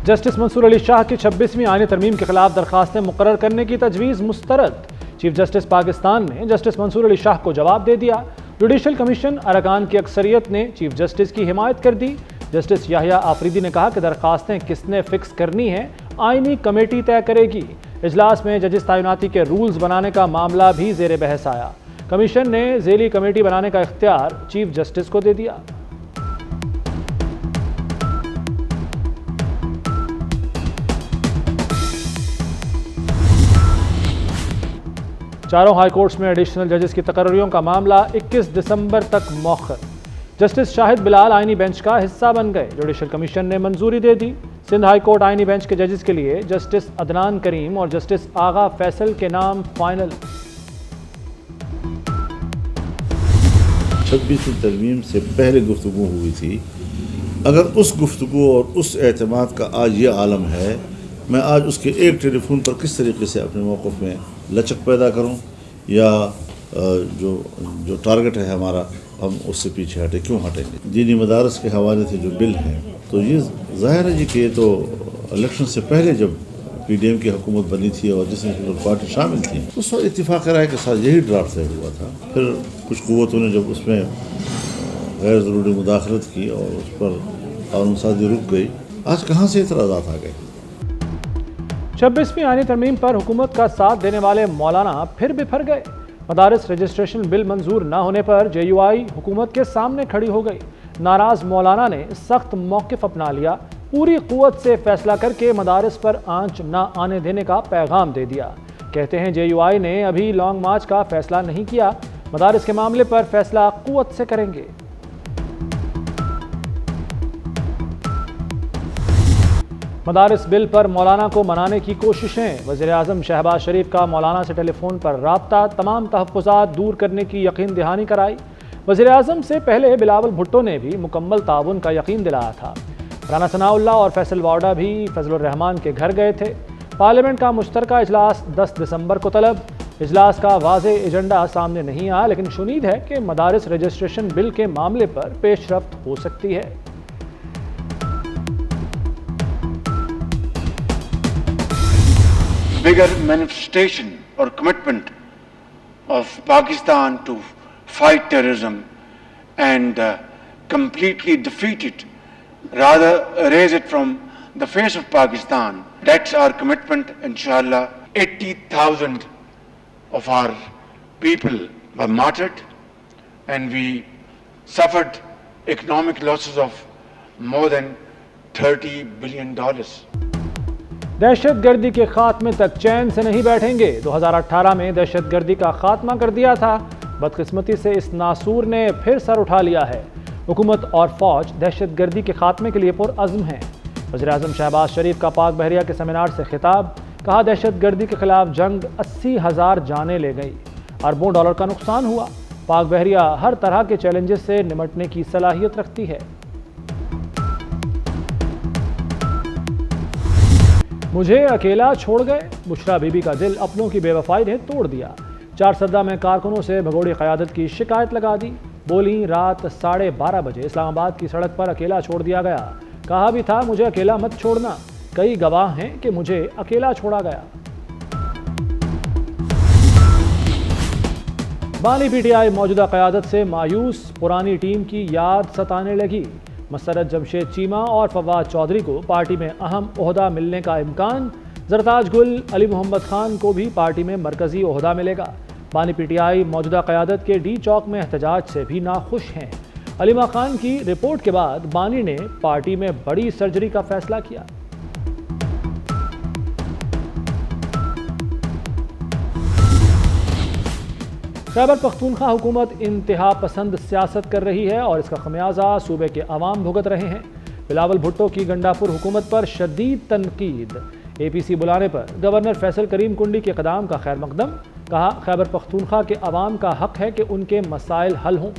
Justice Mansoor Ali Shah की 26वीं आईनी तरमीम के खिलाफ दरखास्तें मुकर्रर करने की तजवीज़ मुस्तरद। चीफ जस्टिस पाकिस्तान ने जस्टिस मंसूर अली शाह को जवाब दे दिया। जुडिशल कमीशन अरकान की अक्सरियत ने चीफ जस्टिस की हिमायत कर दी। जस्टिस याहिया आफरीदी ने कहा कि दरखास्तें किसने फिक्स करनी है आईनी कमेटी तय करेगी। इजलास में जजिस तैनाती के रूल्स बनाने का मामला भी जेर बहस आया। कमीशन ने झेली कमेटी बनाने का इख्तियार चीफ जस्टिस को दे दिया। चारों हाई कोर्ट्स में एडिशनल जजेस की तकर्रियों का मामला 21 दिसंबर तक मौखर। जस्टिस शाहिद बिलाल आईनी बेंच का हिस्सा बन गए। जुडिशल कमीशन ने मंजूरी दे दी। सिंध हाई कोर्ट आईनी बेंच के जजेस के लिए जस्टिस अदनान करीम और जस्टिस आगा फैसल के नाम फाइनल। 26वीं तरमीम से पहले गुफ्तगू हुई थी। अगर उस गुफ्तगू और उस एतमाद का आज ये आलम है, मैं आज उसके एक टेलीफोन पर किस तरीके से अपने मौक़िफ़ में लचक पैदा करूं या जो टारगेट है हमारा, हम उससे पीछे हटे क्यों हटेंगे। दीनी मदारस के हवाले से जो बिल हैं, तो ये ज़ाहिर है जी कि ये तो इलेक्शन से पहले जब PDM की हुकूमत बनी थी और जिसमें पार्टी शामिल थी, उस वक्त इत्तेफाक राय के साथ यही ड्राफ्ट तय हुआ था। फिर कुछ क़ुव्वतों ने जब उसमें गैर ज़रूरी मुदाखलत की और उस पर कानूनसाज़ी रुक गई, आज कहाँ से इतराज़ात आ गए। 26वीं आईनी तरमीम पर हुकूमत का साथ देने वाले मौलाना फिर बिफर गए। मदारिस रजिस्ट्रेशन बिल मंजूर न होने पर JUI हुकूमत के सामने खड़ी हो गई। नाराज मौलाना ने सख्त मौक़िफ़ अपना लिया। पूरी क़ुव्वत से फैसला करके मदारिस पर आंच न आने देने का पैगाम दे दिया। कहते हैं JUI ने अभी लॉन्ग मार्च का फैसला नहीं किया, मदारिस के मामले पर फैसला क़ुव्वत से करेंगे। मदारिस बिल पर मौलाना को मनाने की कोशिशें। वज़ीर-ए-आज़म शहबाज शरीफ का मौलाना से टेलीफोन पर राब्ता, तमाम तहफ़्फ़ुज़ात दूर करने की यकीन दहानी कराई। वज़ीर-ए-आज़म से पहले बिलावल भुट्टो ने भी मुकम्मल ताउन का यकीन दिलाया था। राना सनाउल्लाह और फैसल वाडा भी फजलुर रहमान के घर गए थे। पार्लियामेंट का मुश्तरका इजलास 10 दिसंबर को तलब। इजलास का वाज़े एजेंडा सामने नहीं आया, लेकिन शुनीद है कि मदारिस रजिस्ट्रेशन बिल के मामले पर पेशरफ्त हो सकती है। Bigger manifestation or commitment of Pakistan to fight terrorism and completely defeat it, rather erase it from the face of Pakistan. That's our commitment, inshallah. 80,000 of our people were martyred and we suffered economic losses of more than $30 billion. दहशत गर्दी के खात्मे तक चैन से नहीं बैठेंगे। 2018 में दहशत गर्दी का खात्मा कर दिया था। बदकिस्मती से इस नासूर ने फिर सर उठा लिया है। हुकूमत और फौज दहशत गर्दी के खात्मे के लिए पुरअज़्म हैं। वज़ीर-ए-आज़म शहबाज शरीफ का पाक बहरिया के सेमिनार से खिताब। कहा, दहशत गर्दी के खिलाफ जंग 80,000 जानें ले गई, अरबों डॉलर का नुकसान हुआ। पाक बहरिया हर तरह के चैलेंजेस से निमटने की सलाहियत रखती है। मुझे अकेला छोड़ गए, बुशरा बीबी का दिल अपनों की बेवफाई ने तोड़ दिया। 4 सद्दा में कारकुनों से भगोड़ी क़यादत की शिकायत लगा दी। बोली, रात 12:30 बजे इस्लामाबाद की सड़क पर अकेला छोड़ दिया गया। कहा भी था मुझे अकेला मत छोड़ना। कई गवाह हैं कि मुझे अकेला छोड़ा गया। बानी PTI मौजूदा क़यादत से मायूस, पुरानी टीम की याद सताने लगी। मसरत जमशेद चीमा और फवाद चौधरी को पार्टी में अहम ओहदा मिलने का इम्कान। जरताज गुल, अली मोहम्मद खान को भी पार्टी में मरकजी ओहदा मिलेगा। बानी PTI मौजूदा क़यादत के D चौक में एहतजाज से भी नाखुश हैं। अलीमा खान की रिपोर्ट के बाद बानी ने पार्टी में बड़ी सर्जरी का फैसला किया। खैबर पख्तूनख्वा हुकूमत इंतहा पसंद सियासत कर रही है और इसका खमियाजा सूबे के अवाम भुगत रहे हैं। बिलावल भुट्टो की गंडापुर हुकूमत पर शदीद तनकीद। APC बुलाने पर गवर्नर फैसल करीम कुंडी के कदाम का खैर मकदम। कहा, खैबर पख्तूनख्वा के अवाम का हक है कि उनके मसाइल हल हों।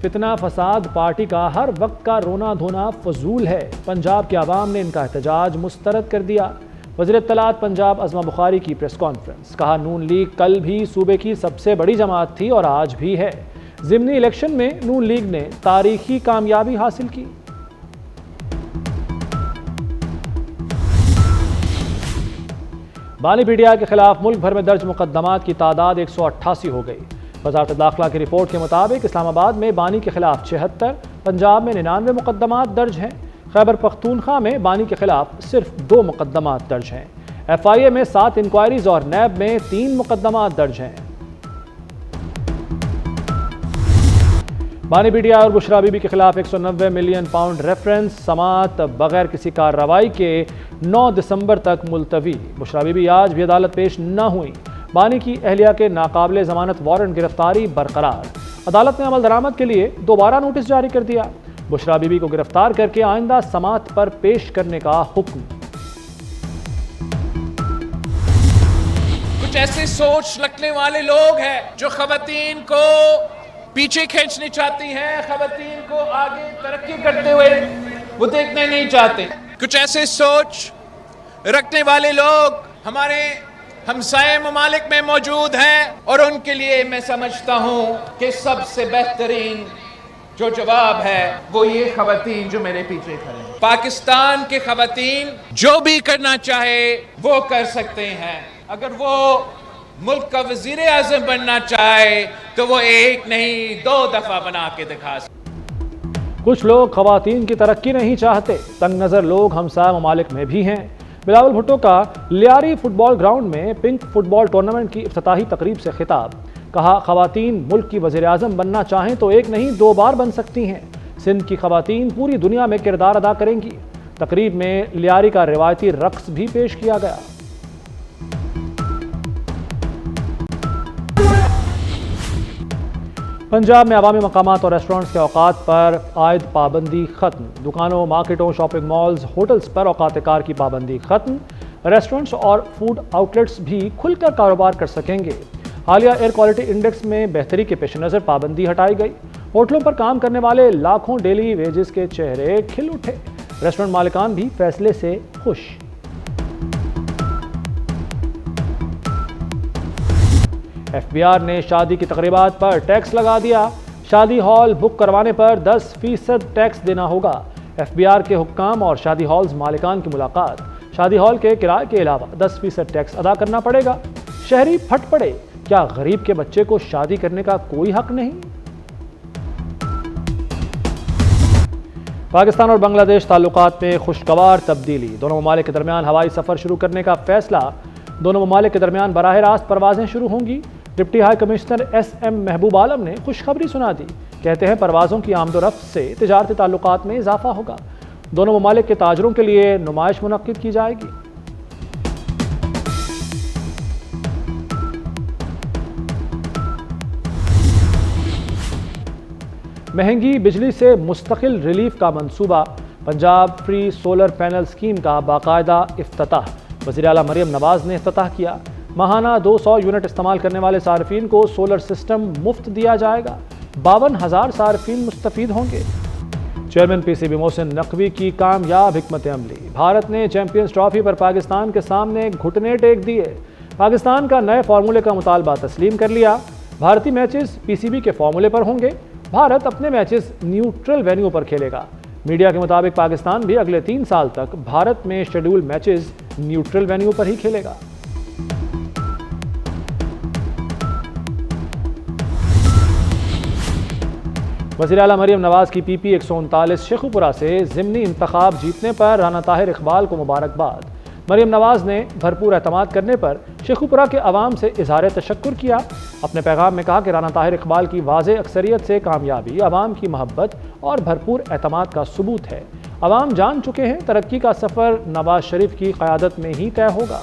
फितना फसाद पार्टी का हर वक्त का रोना धोना फजूल है। पंजाब के अवाम ने इनका एहतजाज मुस्तरद कर दिया। वज़ीर इत्तलात पंजाब अज़मा बुखारी की प्रेस कॉन्फ्रेंस। कहा, नून लीग कल भी सूबे की सबसे बड़ी जमात थी और आज भी है। ज़िमनी इलेक्शन में नून लीग ने तारीखी कामयाबी हासिल की। बानी पीटीआई के खिलाफ मुल्क भर में दर्ज मुकदमात की तादाद 188 हो गई। वज़ारत दाखिला की रिपोर्ट के मुताबिक इस्लामाबाद में बानी के खिलाफ 76, पंजाब में 99 मुकदमात दर्ज हैं। खैबर पख्तूनख्वा में बानी के खिलाफ सिर्फ 2 मुकदमात दर्ज हैं। FIA में 7 इंक्वायरीज और नैब में 3 मुकदमात दर्ज हैं। बानी पीटीआई और बुशरा बीबी के खिलाफ 190 मिलियन पाउंड रेफरेंस समाअत बगैर किसी कार्रवाई के 9 दिसंबर तक मुलतवी। बुशरा बीबी आज भी अदालत पेश न हुई। बानी की अहलिया के नाकाबिले जमानत वारंट गिरफ्तारी बरकरार। अदालत ने अमल दरामद के लिए दोबारा नोटिस जारी कर दिया। बुशरा बीबी को गिरफ्तार करके आइंदा समाअत पर पेश करने का हुक्म। कुछ ऐसे सोच रखने वाले लोग हैं जो खवातीन को पीछे खींचना चाहती हैं, खवातीन को आगे तरक्की करते हुए वो देखना नहीं चाहते। कुछ ऐसे सोच रखने वाले लोग हमारे हमसाये ममालिक में मौजूद हैं और उनके लिए मैं समझता हूं कि सबसे बेहतरीन जो जवाब है वो ये खवातीन जो मेरे पीछे खड़े हैं। पाकिस्तान के खवातीन जो भी करना चाहे वो कर सकते हैं। अगर वो मुल्क का वजीर आज़म बनना चाहे तो वो एक नहीं 2 दफा बना के दिखा सकते। कुछ लोग खवातीन की तरक्की नहीं चाहते। तंग नज़र लोग हमसाया ममालिक में भी हैं। बिलावल भुट्टो का लियारी फुटबॉल ग्राउंड में पिंक फुटबॉल टूर्नामेंट की इफ्तिताही तकरीब से खिताब। कहा, खवातीन मुल्क की वज़ीर आज़म बनना चाहें तो एक नहीं 2 बार बन सकती हैं। सिंध की खवातीन पूरी दुनिया में किरदार अदा करेंगी। तकरीब में लियारी का रिवायती रक्स भी पेश किया गया। पंजाब में अवामी मकामात और रेस्टोरेंट्स के औकात पर आयद पाबंदी खत्म। दुकानों, मार्केटों, शॉपिंग मॉल्स, होटल्स पर औकात कार की पाबंदी खत्म। रेस्टोरेंट्स और फूड आउटलेट्स भी खुलकर कारोबार कर सकेंगे। हालिया एयर क्वालिटी इंडेक्स में बेहतरी के पेश नज़र पाबंदी हटाई गई। होटलों पर काम करने वाले लाखों डेली वेजेस के चेहरे खिल उठे। रेस्टोरेंट मालिकान भी फैसले से खुश। FBR ने शादी की तकरीबात पर टैक्स लगा दिया। शादी हॉल बुक करवाने पर 10% टैक्स देना होगा। FBR के हुक्काम और शादी हॉल्स मालिकान की मुलाकात। शादी हॉल के किराए के अलावा 10% टैक्स अदा करना पड़ेगा। शहरी फट पड़े, क्या गरीब के बच्चे को शादी करने का कोई हक नहीं? पाकिस्तान और बांग्लादेश ताल्लुकात में खुशगवार तब्दीली। दोनों ममालिक के दरमियान हवाई सफ़र शुरू करने का फैसला। दोनों ममालिक के दरमियान बराह रास्त परवाजें शुरू होंगी। डिप्टी हाई कमिश्नर SM महबूब आलम ने खुशखबरी सुना दी। कहते हैं परवाज़ों की आमदोरफ्त से तिजारती ताल्लुकात में इजाफा होगा। दोनों ममालिक के ताजरों के लिए नुमाइश मुनक्किद की जाएगी। महंगी बिजली से मुस्तकिल रिलीफ का मंसूबा। Punjab free solar panel scheme का बाकायदा इफ्तिताह। वज़ीर आला मरियम नवाज़ ने इफ्तिताह किया। माहाना 200 यूनिट इस्तेमाल करने वाले सार्फिन को सोलर सिस्टम मुफ्त दिया जाएगा। 52,000 सार्फिन मुस्तफ़ीद होंगे। चेयरमैन PCB मोहसिन नकवी की कामयाब हिकमत अमली। भारत ने चैंपियंस ट्रॉफी पर पाकिस्तान के सामने घुटने टेक दिए। पाकिस्तान का नए फार्मूले का मुतालबा तस्लीम कर लिया। भारतीय मैचेस PCB के फार्मूले पर होंगे। भारत अपने मैचेस न्यूट्रल वेन्यू पर खेलेगा। मीडिया के मुताबिक पाकिस्तान भी अगले 3 साल तक भारत में शेड्यूल मैचेस न्यूट्रल वेन्यू पर ही खेलेगा। वज़ीर आला मरियम नवाज़ की PP 139 शेखुपुरा से ज़िमनी इंतखाब जीतने पर राना ताहिर इकबाल को मुबारकबाद। मरियम नवाज़ ने भरपूर एतमाद करने पर शेखुपुरा के अवाम से इज़हार तशक्कुर किया। अपने पैगाम में कहा कि राना ताहिर इकबाल की वाज़े अक्सरियत से कामयाबी अवाम की मोहब्बत और भरपूर एतमाद का सबूत है। अवाम जान चुके हैं तरक्की का सफ़र नवाज शरीफ की क़यादत में ही तय होगा।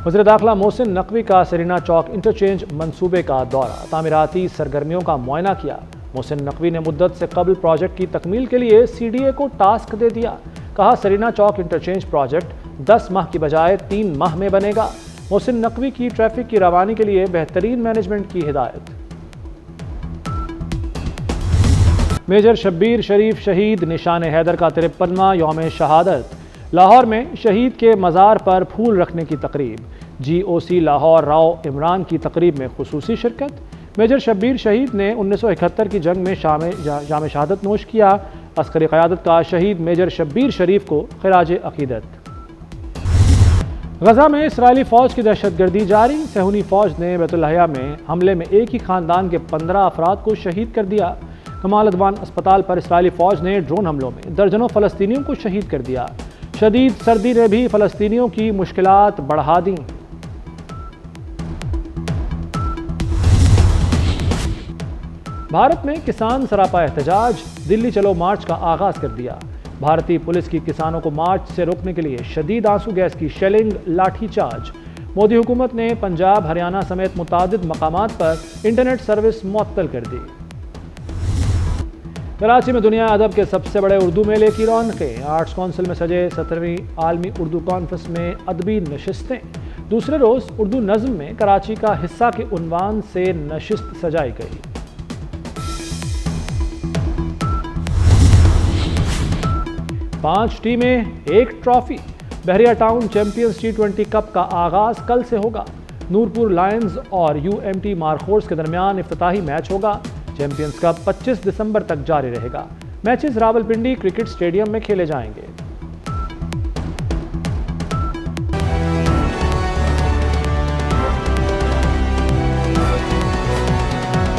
वज़ीर दाखिला मोहसिन नकवी का सरीना चौक इंटरचेंज मंसूबे का दौरा। तामीराती सरगर्मियों का मुआयना किया। मोहसिन नकवी ने मुद्दत से कबल प्रोजेक्ट की तकमील के लिए CDA को टास्क दे दिया। कहा, सरीना चौक इंटरचेंज प्रोजेक्ट 10 माह की बजाय 3 माह में बनेगा। मोहसिन नकवी की ट्रैफिक की रवानी के लिए बेहतरीन मैनेजमेंट की हिदायत। मेजर शब्बीर शरीफ शहीद निशान हैदर का 53वां यौम शहादत। लाहौर में शहीद के मज़ार पर फूल रखने की तकरीब। GOC लाहौर राव इमरान की तकरीब में खुसूसी शिरकत। मेजर शब्बीर शहीद ने 1971 की जंग में जाम शहादत नोश किया। अस्करी क़यादत का शहीद मेजर शब्बीर शरीफ को खिराज अक़ीदत। गजा में इसराइली फ़ौज की दहशतगर्दी जारी। सहूनी फ़ौज ने बैतुल्लाहिया में हमले में एक ही ख़ानदान के 15 अफराद को शहीद कर दिया। कमाल अदवान अस्पताल पर इसराइली फ़ौज ने ड्रोन हमलों में दर्जनों फ़लस्तीनियों को शहीद कर दिया। शदीद सर्दी ने भी फ़लस्तीनियों की मुश्किलात बढ़ा दी। भारत में किसान सरापा एहतजाज। दिल्ली चलो मार्च का आगाज कर दिया। भारतीय पुलिस की किसानों को मार्च से रोकने के लिए शदीद आंसू गैस की शेलिंग, लाठीचार्ज। मोदी हुकूमत ने पंजाब, हरियाणा समेत मुतादिद मकामात पर इंटरनेट सर्विस मुअत्तल कर दी। कराची में दुनिया अदब के सबसे बड़े उर्दू मेले की रौनकें। आर्ट्स काउंसिल में सजे 17वीं आलमी उर्दू कॉन्फ्रेंस में अदबी नशिस्तें। दूसरे रोज उर्दू नज़्म में कराची का हिस्सा के उन्वान से नशिस्त सजाई गई। पांच टीमें, एक ट्रॉफी। बहरिया टाउन चैंपियंस T20 कप का आगाज कल से होगा। नूरपुर लायंस और UMT मारखोर्स के दरमियान इफ्तिताही मैच होगा। चैंपियंस कप 25 दिसंबर तक जारी रहेगा। मैचेस रावलपिंडी क्रिकेट स्टेडियम में खेले जाएंगे।